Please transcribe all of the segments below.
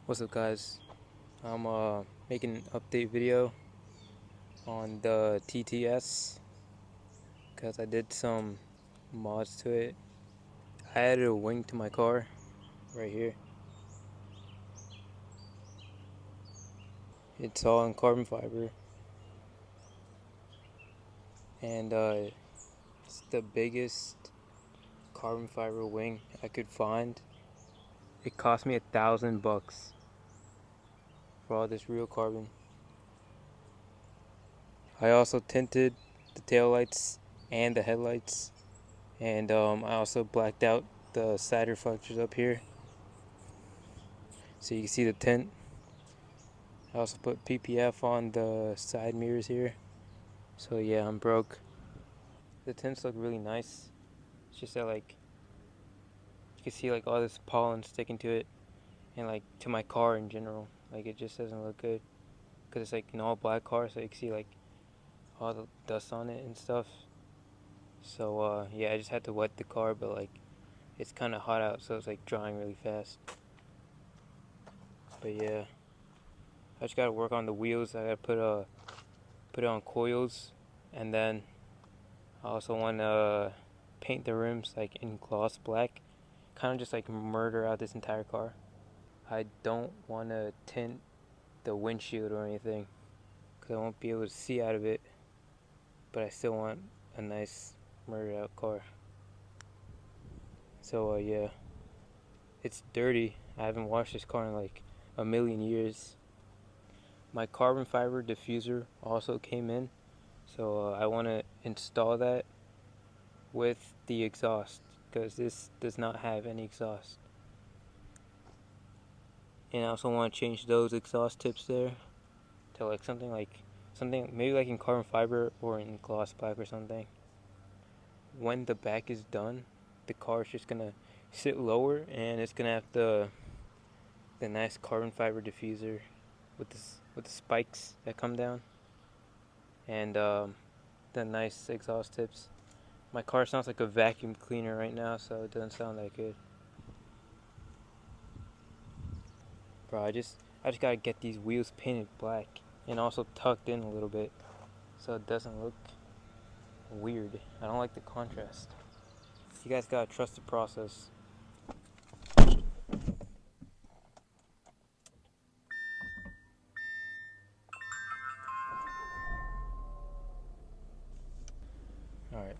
What's up, guys? I'm making an update video on the TTS because I did some mods to it. I added a wing to my car right here. It's all in carbon fiber, and it's the biggest carbon fiber wing I could find. It cost me $1,000 for all this real carbon. I also tinted the taillights and the headlights, and I also blacked out the side reflectors up here so you can see the tint. I also put PPF on the side mirrors here. So yeah, I'm broke. The tints look really nice. It's just that, like, you can see like all this pollen sticking to it, and like to my car in general. Like, it just doesn't look good because it's like an all black car, so you can see like all the dust on it and stuff. So yeah, I just had to wet the car, but like it's kind of hot out, so it's like drying really fast. But yeah, I just gotta work on the wheels. I gotta put it on coils, and then I also want to paint the rims like in gloss black, kind of just like murder out this entire car. I don't want to tint the windshield or anything because I won't be able to see out of it, but I still want a nice murdered out car. So yeah, it's dirty. I haven't washed this car in like a million years. My carbon fiber diffuser also came in, so I want to install that with the exhaust because this does not have any exhaust. And I also want to change those exhaust tips there to like something maybe like in carbon fiber or in gloss black or something. When the back is done, the car is just gonna sit lower and it's gonna have the nice carbon fiber diffuser with the spikes that come down, and the nice exhaust tips. My car sounds like a vacuum cleaner right now, so it doesn't sound that good. Bro, I just gotta get these wheels painted black and also tucked in a little bit so it doesn't look weird. I don't like the contrast. You guys gotta trust the process. Alright.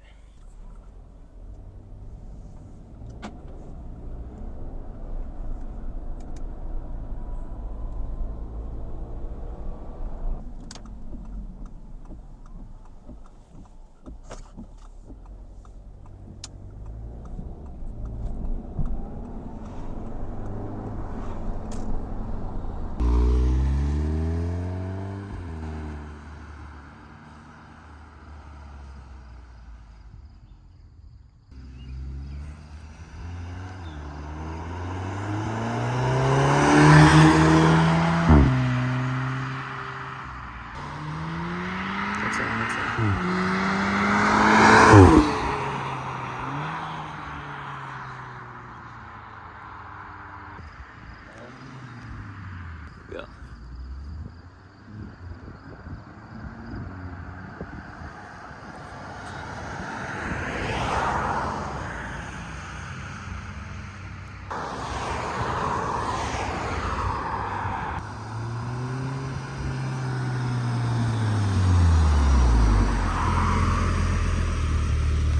Yeah.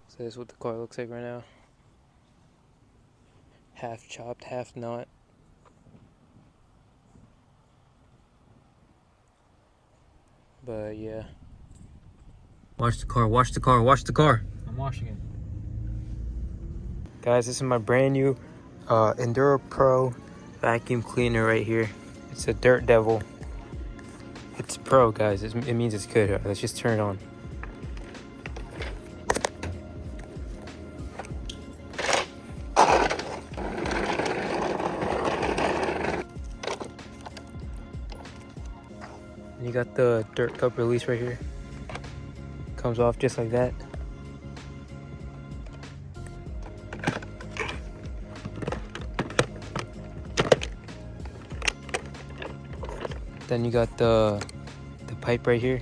So this is what the car looks like right now. Half chopped, half not. But yeah. Watch the car, watch the car, watch the car. I'm washing it. Guys, this is my brand new Enduro Pro vacuum cleaner right here. It's a Dirt Devil. It's pro, guys. It means it's good. Right, let's just turn it on. And you got the dirt cup release right here. Comes off just like that. Then you got the pipe right here,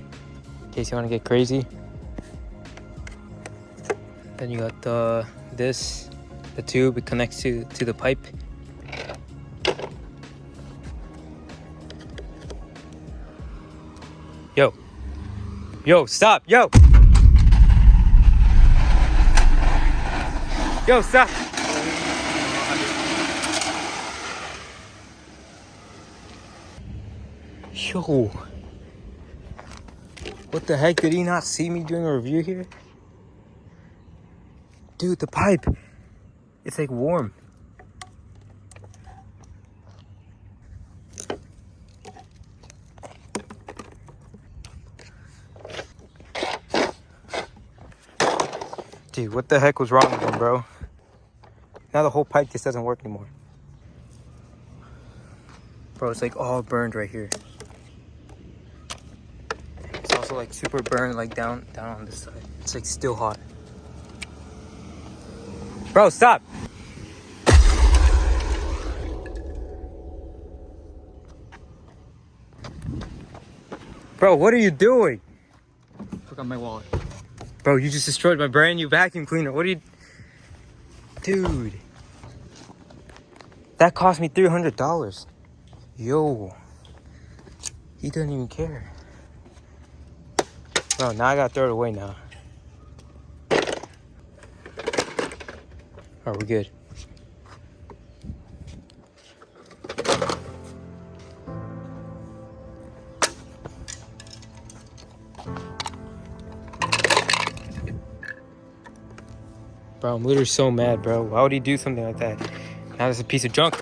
in case you want to get crazy. Then you got the tube. It connects to the pipe. Yo, stop, yo, stop. Yo, what the heck? Did he not see me doing a review here? Dude, the pipe, it's like warm. Dude, what the heck was wrong with him, bro? Now the whole pipe just doesn't work anymore. Bro, it's like all burned right here. It's also like super burned like down on this side. It's like still hot. Bro, stop! Bro, what are you doing? Look on my wallet. Bro, you just destroyed my brand new vacuum cleaner. What are you... Dude. That cost me $300. Yo. He doesn't even care. Bro, now I gotta throw it away now. Alright, we're good. Bro, I'm literally so mad, bro. Why would he do something like that? Now it's a piece of junk.